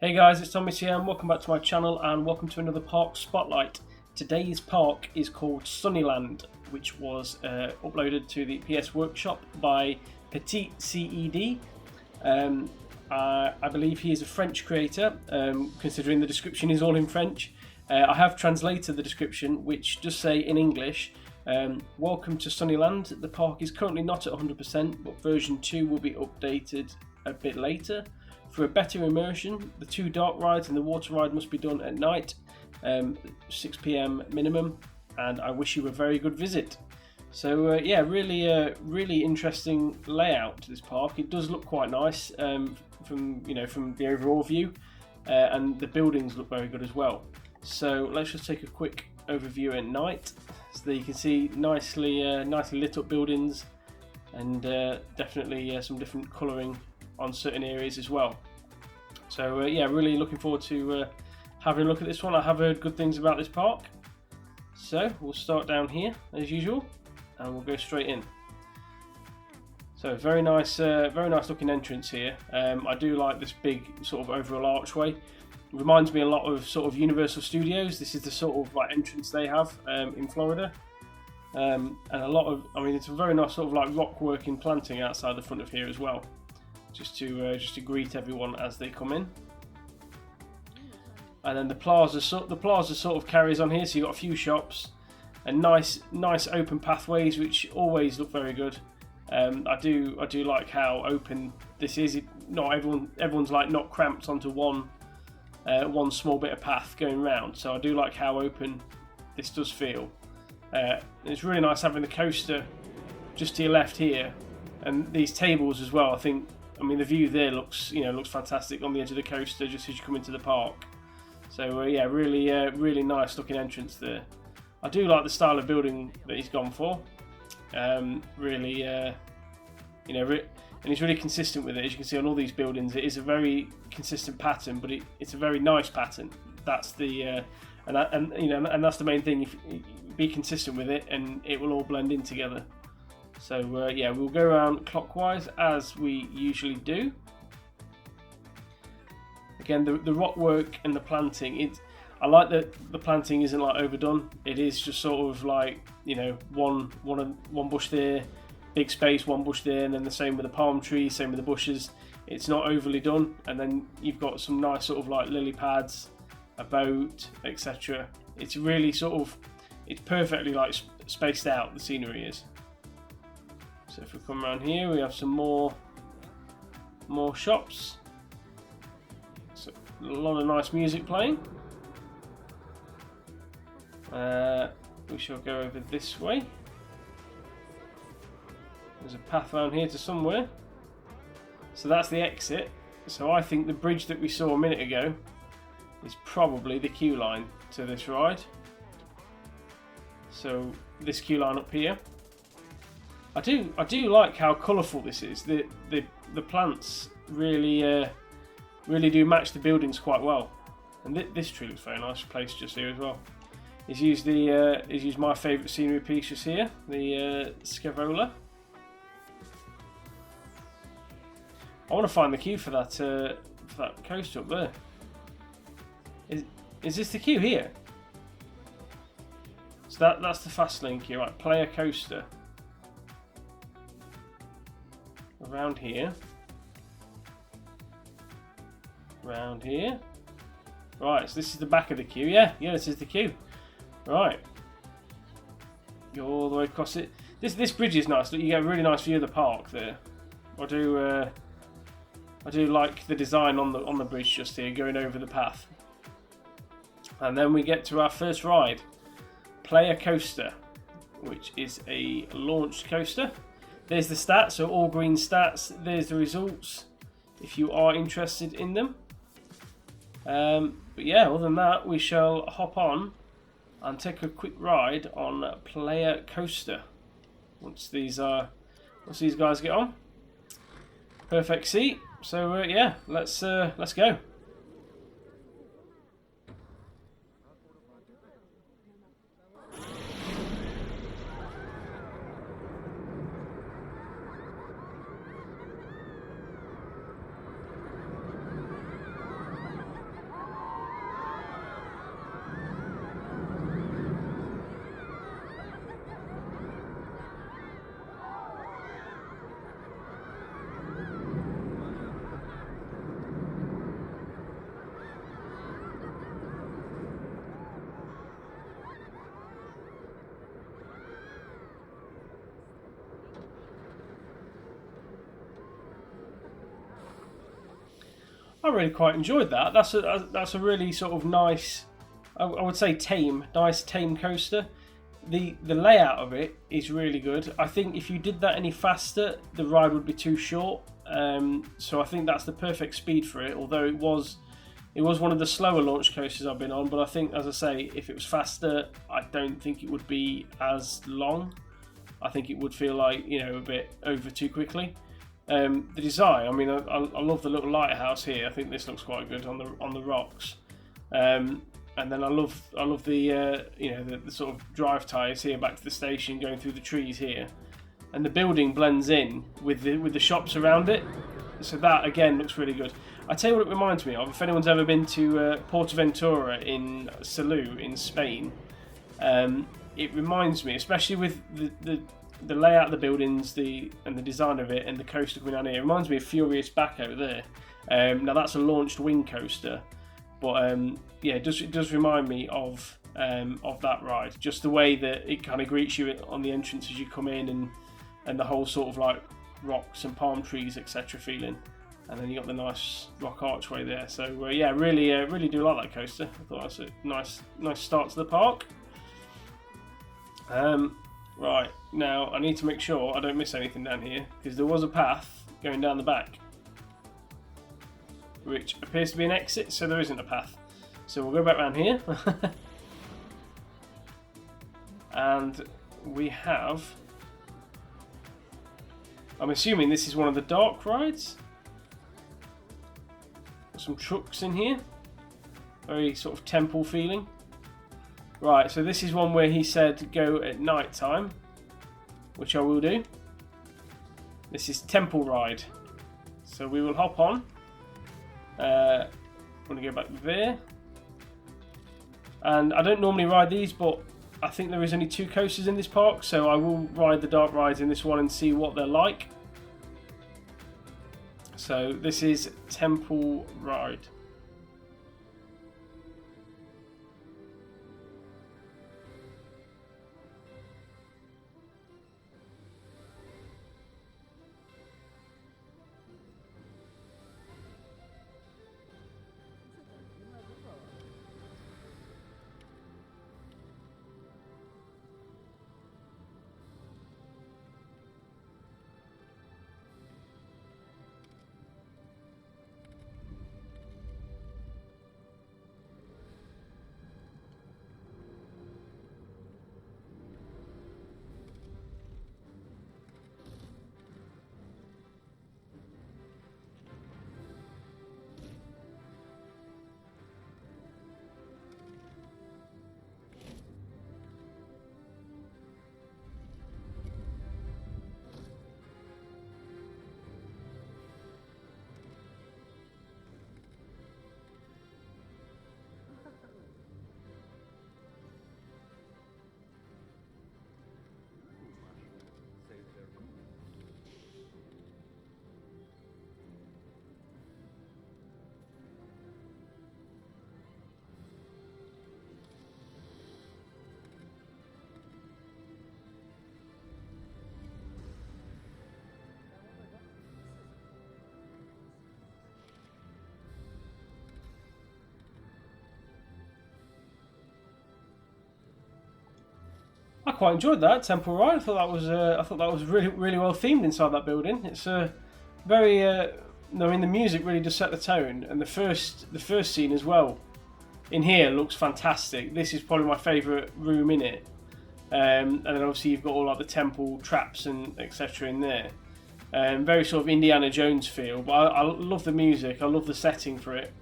Hey guys, it's Thomas here and welcome back to my channel and welcome to another park spotlight. Today's park is called Sunyland, which was uploaded to the PS Workshop by petit-ced. I believe he is a French creator, considering the description is all in French. I have translated the description, which does say in English, welcome to Sunyland. The park is currently not at 100%, but version 2 will be updated a bit later. For a better immersion, the 2 dark rides and the water ride must be done at night, 6 PM minimum, and I wish you a very good visit. So yeah, really interesting layout to this park. It does look quite nice from the overall view, and the buildings look very good as well. So let's just take a quick overview at night. So there you can see nicely lit up buildings, and definitely some different colouring on certain areas as well. So yeah, really looking forward to having a look at this one. I have heard good things about this park. So we'll start down here as usual and we'll go straight in. So very nice looking entrance here. I do like this big sort of overall archway. It reminds me a lot of sort of Universal Studios. This is the sort of like entrance they have in Florida. And a lot of, it's a very nice sort of like rock work in planting outside the front of here as well. Just to greet everyone as they come in, and then the plaza sort of carries on here. So you've got a few shops and nice open pathways, which always look very good. I do like how open this is. Not everyone's like not cramped onto one small bit of path going round. So I do like how open this does feel. It's really nice having the coaster just to your left here, and these tables as well. The view there looks fantastic on the edge of the coaster just as you come into the park. So yeah, really nice looking entrance there. I do like the style of building that he's gone for. And he's really consistent with it. As you can see on all these buildings, it is a very consistent pattern, but it's a very nice pattern. That's the and that's the main thing. If you be consistent with it, and it will all blend in together. So yeah, we'll go around clockwise as we usually do. Again, the rock work and the planting. I like that the planting isn't like overdone. It is just sort of like one bush there, big space, one bush there, and then the same with the palm trees, same with the bushes. It's not overly done, and then you've got some nice sort of like lily pads, a boat, etc. It's really it's perfectly like spaced out. The scenery is. So if we come around here, we have some more shops. So a lot of nice music playing. We shall go over this way. There's a path around here to somewhere. So that's the exit. So I think the bridge that we saw a minute ago is probably the queue line to this ride. So this queue line up here. I do like how colourful this is. The plants really do match the buildings quite well, and this tree looks very nice placed just here as well. He's used my favourite scenery piece just here, the Scaevola. I want to find the queue for that coaster up there. Is this the queue here? So that's the fast lane queue, right? Player coaster. Around here, right, so this is the back of the queue. Yeah, this is the queue. Right, go all the way across it. This bridge is nice. You get a really nice view of the park there. I do like the design on the bridge just here, going over the path. And then we get to our first ride, Player Coaster, which is a launched coaster. There's the stats, so all green stats. There's the results, if you are interested in them. But yeah, other than that, we shall hop on and take a quick ride on Player Coaster. Once these guys get on, perfect seat. So yeah, let's go. I really quite enjoyed that. That's a really sort of nice, I would say nice tame coaster. The layout of it is really good. I think if you did that any faster, the ride would be too short. So I think that's the perfect speed for it. Although it was one of the slower launch coasters I've been on, but I think, as I say, if it was faster, I don't think it would be as long. I think it would feel like, you know, a bit over too quickly. The design, I mean, I love the little lighthouse here. I think this looks quite good on the rocks. And then I love the you know, the sort of drive ties here back to the station, going through the trees here, and the building blends in with the shops around it. So that again looks really good. I tell you what it reminds me of. If anyone's ever been to Portaventura in Salou in Spain, it reminds me, especially with the layout of the buildings, and the design of it, and the coaster coming down here. It reminds me of Furious Baco there. Now that's a launched wing coaster, but yeah, it does remind me of that ride. Just the way that it kind of greets you on the entrance as you come in, and the whole sort of like rocks and palm trees, etc. feeling. And then you got the nice rock archway there. So yeah, really do like that coaster. I thought that was a nice start to the park. Right, now I need to make sure I don't miss anything down here, because there was a path going down the back, which appears to be an exit, so there isn't a path. So we'll go back around here. And we have, I'm assuming this is one of the dark rides. Got some trucks in here, very sort of temple feeling. Right, so this is one where he said go at night time, which I will do. This is Temple Ride, so we will hop on. I'm going to go back there, and I don't normally ride these, but I think there is only 2 coasters in this park, so I will ride the dark rides in this one and see what they're like. So this is Temple Ride. I quite enjoyed that Temple Ride. I thought that was really well themed inside that building. It's very. I mean, the music really does set the tone, and the first scene as well in here looks fantastic. This is probably my favourite room in it. And then obviously you've got all like the temple traps and etc. in there. Very sort of Indiana Jones feel, but I love the music. I love the setting for it.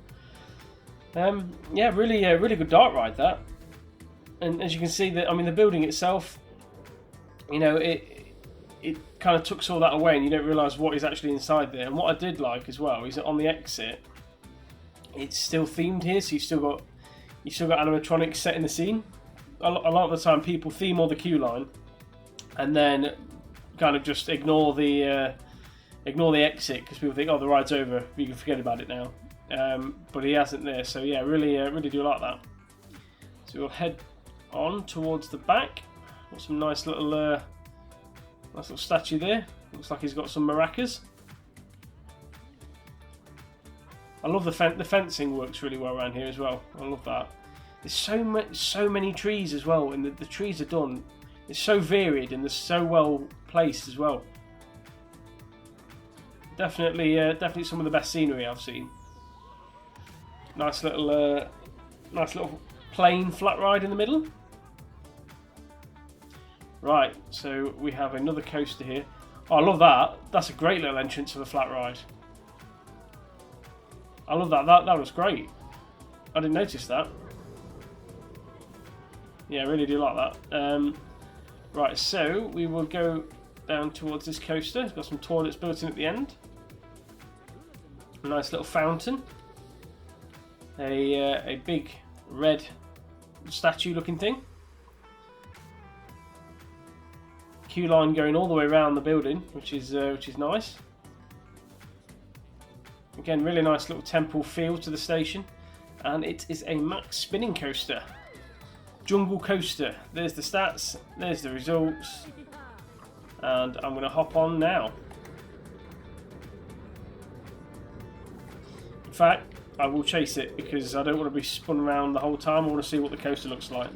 Yeah, really good dark ride that. And as you can see, I mean, the building itself, you know, it kind of tucks all that away, and you don't realise what is actually inside there. And what I did like as well is that on the exit, it's still themed here, so you've still got animatronics set in the scene. A lot of the time, people theme all the queue line, and then kind of just ignore the exit because people think, oh, the ride's over, you can forget about it now. But he hasn't there, so yeah, really do like that. So we'll head on towards the back. Got some nice little statue there. Looks like he's got some maracas. I love the fencing works really well around here as well. I love that. There's so many trees as well, and the trees are done. It's so varied and they're so well placed as well. Definitely some of the best scenery I've seen. Nice little plain flat ride in the middle. Right, so we have another coaster here. Oh, I love that. That's a great little entrance for the flat ride. I love that. That was great. I didn't notice that. Yeah, I really do like that. Right, so we will go down towards this coaster. It's got some toilets built in at the end. A nice little fountain. A big red statue-looking thing. Queue line going all the way around the building, which is nice. Again, really nice little temple feel to the station, and it is a max spinning coaster. Jungle coaster. There's the stats, there's the results, and I'm going to hop on now. In fact, I will chase it because I don't want to be spun around the whole time. I want to see what the coaster looks like.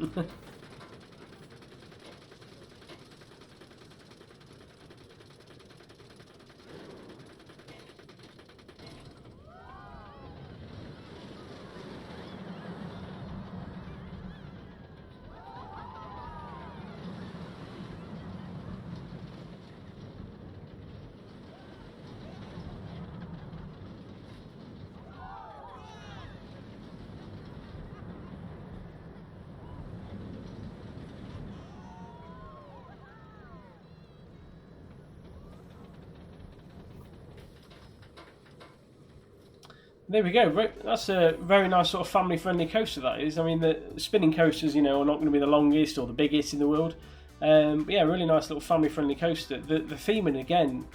There we go. That's a very nice sort of family-friendly coaster, that is. I mean, the spinning coasters, you know, are not going to be the longest or the biggest in the world. But yeah, really nice little family-friendly coaster. The theming, again,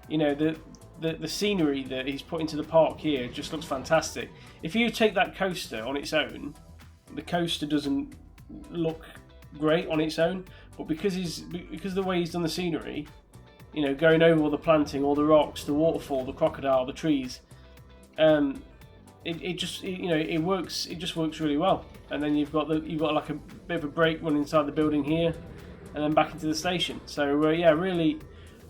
you know, the scenery that he's put into the park here just looks fantastic. If you take that coaster on its own, the coaster doesn't look great on its own. But because of the way he's done the scenery, you know, going over all the planting, all the rocks, the waterfall, the crocodile, the trees. It just works. It just works really well. And then you've got like a bit of a break run inside the building here, and then back into the station. So yeah, really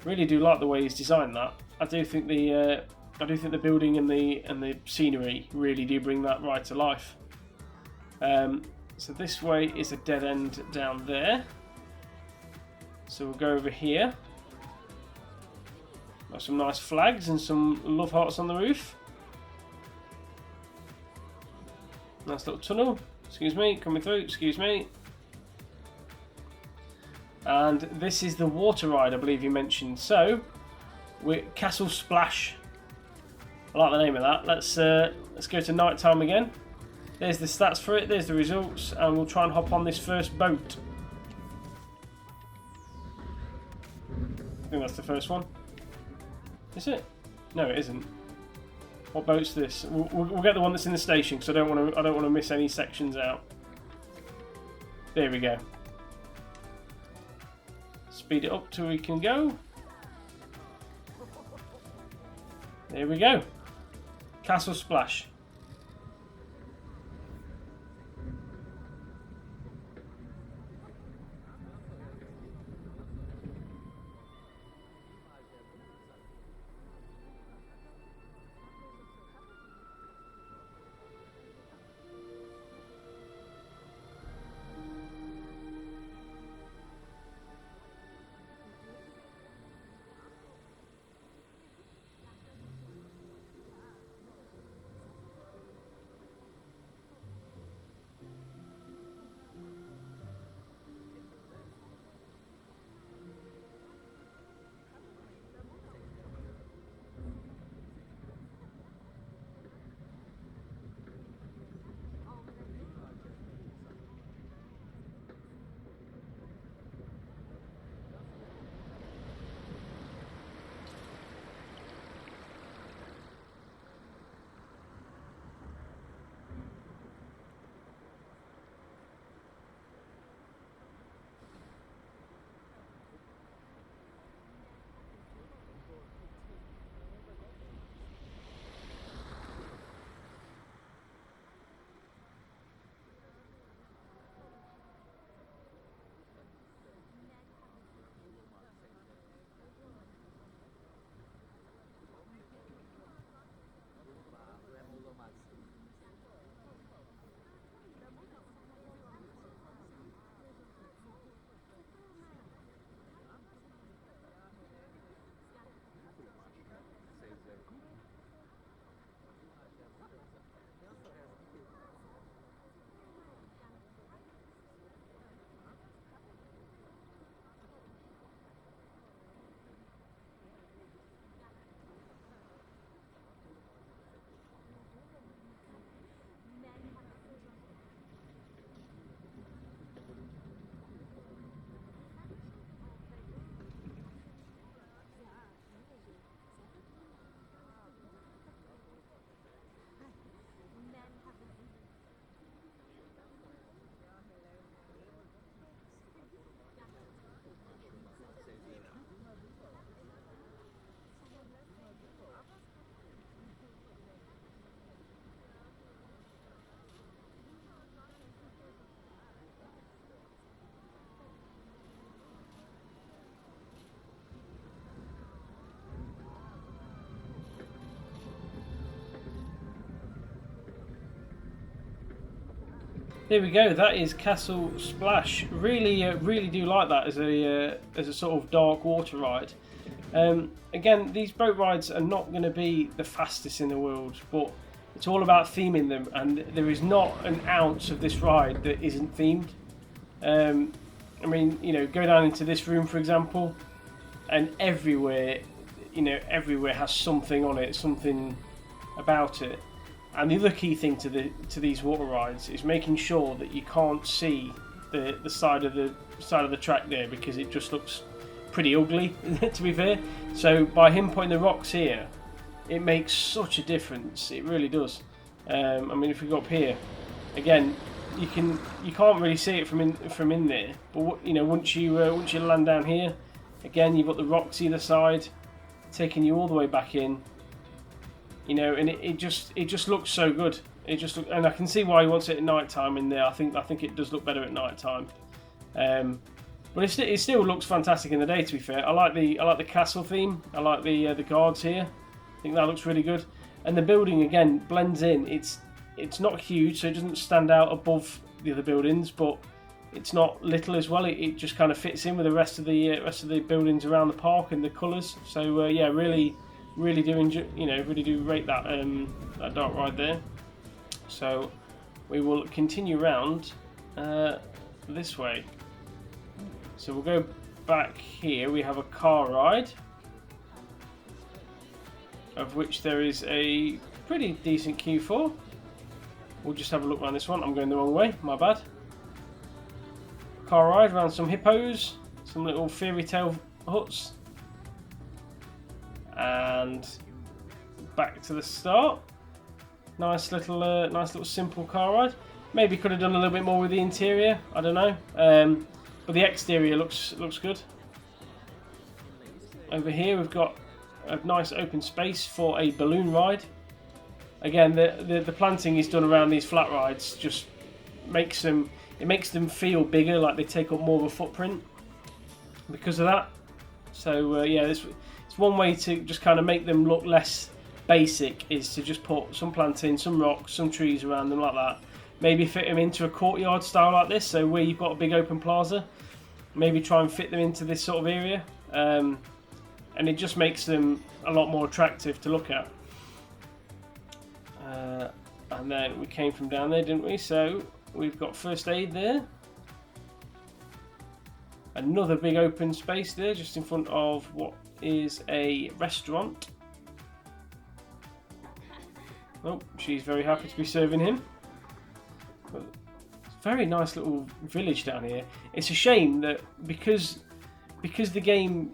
do like the way he's designed that. I do think the building and the scenery really do bring that right to life. So this way is a dead end down there. So we'll go over here. Got some nice flags and some love hearts on the roof. Nice little tunnel. Excuse me, coming through. Excuse me. And this is the water ride, I believe you mentioned. So, we're Castle Splash. I like the name of that. Let's go to night time again. There's the stats for it. There's the results, and we'll try and hop on this first boat. I think that's the first one. Is it? No, it isn't. What boat's this? We'll get the one that's in the station because I don't want to miss any sections out. There we go. Speed it up till we can go. There we go. Castle Splash. There we go. That is Castle Splash. Really, really do like that as a sort of dark water ride. Again, these boat rides are not going to be the fastest in the world, but it's all about theming them, and there is not an ounce of this ride that isn't themed. I mean, you know, go down into this room, for example, and everywhere, you know, everywhere has something on it, something about it. And the other key thing to these water rides is making sure that you can't see the side of the track there, because it just looks pretty ugly, to be fair. So by him putting the rocks here, it makes such a difference. It really does. I mean, if we go up here, again, you can't really see it from in there. But you know, once you land down here, again, you've got the rocks either side, taking you all the way back in. You know, and it just looks so good. And I can see why he wants it at night time in there. I think it does look better at night time. But it still looks fantastic in the day. To be fair, I like the castle theme. I like the guards here. I think that looks really good. And the building again blends in. It's not huge, so it doesn't stand out above the other buildings, but it's not little as well. It just kind of fits in with the rest of the buildings around the park and the colours. So yeah, really do enjoy, you know, really do rate that that dark ride there. So we will continue round this way. So we'll go back here. We have a car ride, of which there is a pretty decent queue for. We'll just have a look around this one. I'm going the wrong way, my bad. Car ride around some hippos, some little fairy tale huts, and back to the start. Nice little simple car ride. Maybe could have done a little bit more with the interior. I don't know, but the exterior looks good. Over here we've got a nice open space for a balloon ride. Again, the planting is done around these flat rides. Just makes them feel bigger, like they take up more of a footprint because of that. So yeah, it's one way to just kind of make them look less basic, is to just put some planting, some rocks, some trees around them like that. Maybe fit them into a courtyard style like this, so where you've got a big open plaza, maybe try and fit them into this sort of area, and it just makes them a lot more attractive to look at. And then we came from down there, didn't we? So we've got first aid there. Another big open space there, just in front of what is a restaurant. Oh, she's very happy to be serving him. Very nice little village down here. It's a shame that because the game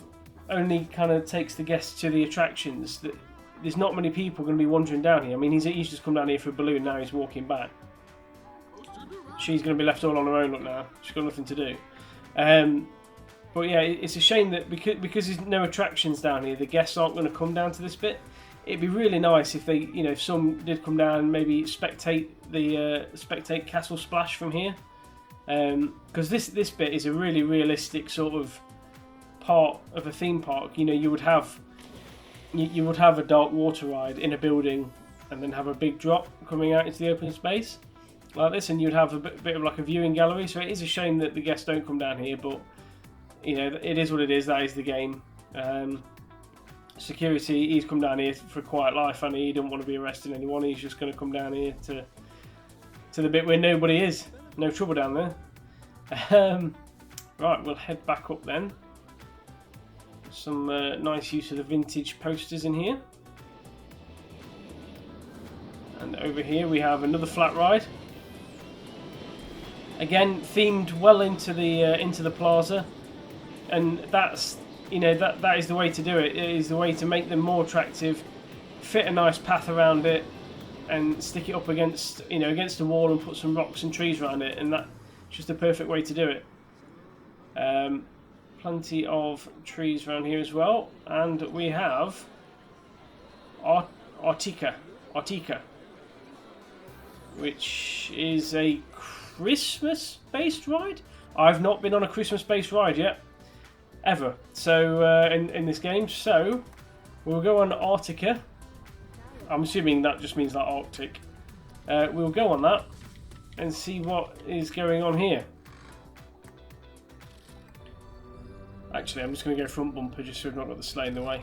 only kind of takes the guests to the attractions, that there's not many people going to be wandering down here. I mean, he's just come down here for a balloon, now he's walking back. She's going to be left all on her own, look now. She's got nothing to do. But yeah, it's a shame that because there's no attractions down here, the guests aren't going to come down to this bit. It'd be really nice if they, you know, if some did come down and maybe spectate Castle Splash from here, because this bit is a really realistic sort of part of a theme park. You know, you would have a dark water ride in a building, and then have a big drop coming out into the open space like this, and you'd have a bit of like a viewing gallery. So it is a shame that the guests don't come down here, but you know, it is what it is. That is the game. Security, he's come down here for a quiet life, and he don't want to be arresting anyone. He's just going to come down here to the bit where nobody is. No trouble down there. Right, we'll head back up then. Some nice use of the vintage posters in here. And over here we have another flat ride. Again, themed well into the plaza, and that's, you know, that is the way to do it. It is the way to make them more attractive. Fit a nice path around it, and stick it up against the wall, and put some rocks and trees around it, and that's just the perfect way to do it. Plenty of trees around here as well, and we have Artica, which is a Christmas-based ride. I've not been on a Christmas-based ride yet, ever. So in this game, so we'll go on Artica. I'm assuming that just means like Arctic. We'll go on that, and see what is going on here. Actually, I'm just going to go front bumper just so I've not got the sleigh in the way.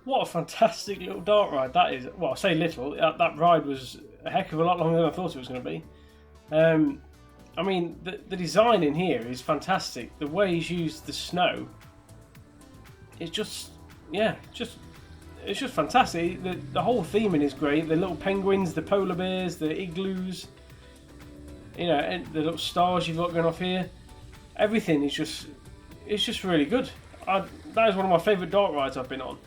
What a fantastic little dark ride that is. Well, I say little, that ride was a heck of a lot longer than I thought it was going to be. I mean, the design in here is fantastic. The way he's used the snow, it's just, yeah, it's just fantastic. The whole theming is great. The little penguins, the polar bears, the igloos, you know, and the little stars you've got going off here. Everything is just, it's just really good. That is one of my favourite dark rides I've been on.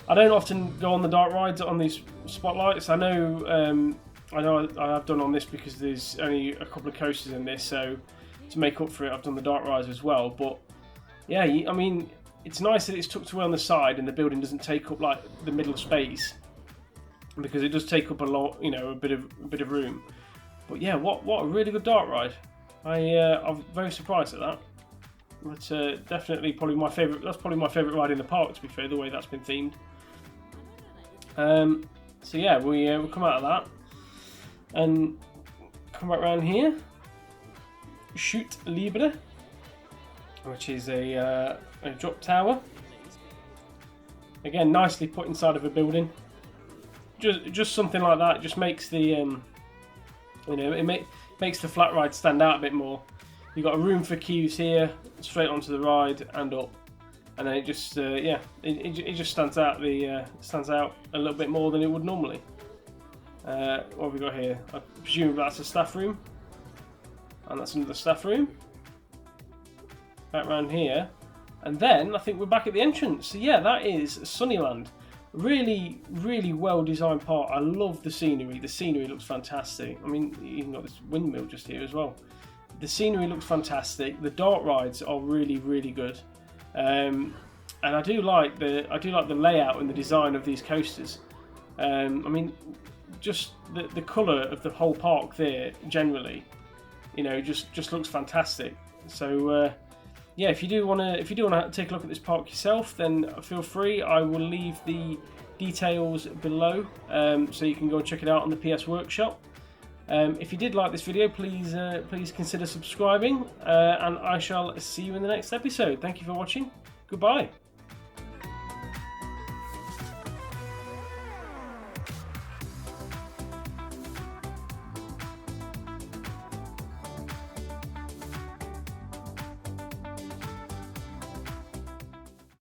I don't often go on the dark rides on these spotlights. I know I have done on this because there's only a couple of coasters in this, so to make up for it, I've done the dark rides as well. But yeah, I mean, it's nice that it's tucked away on the side and the building doesn't take up like the middle space, because it does take up a lot, you know, a bit of room. But yeah, what a really good dark ride. I'm very surprised at that. But definitely probably my favourite. That's probably my favourite ride in the park, to be fair, the way that's been themed. So yeah, we'll come out of that and come back around here. Chute Libre, which is a drop tower. Again, nicely put inside of a building. Just something like that just makes the you know, it makes the flat ride stand out a bit more. You've got a room for queues here, straight onto the ride and up, and then it just yeah, it just stands out a little bit more than it would normally. What have we got here? I presume that's a staff room, and that's another staff room. Back around here, and then I think we're back at the entrance. So yeah, that is Sunyland. Really, really well designed park. I love the scenery. The scenery looks fantastic. I mean, you even got this windmill just here as well. The scenery looks fantastic. The dark rides are really, really good, and I do like the layout and the design of these coasters. I mean, just the colour of the whole park there generally, just looks fantastic. So yeah, if you do want to take a look at this park yourself, then feel free. I will leave the details below, so you can go and check it out on the PS Workshop. If you did like this video, please consider subscribing, and I shall see you in the next episode. Thank you for watching. Goodbye.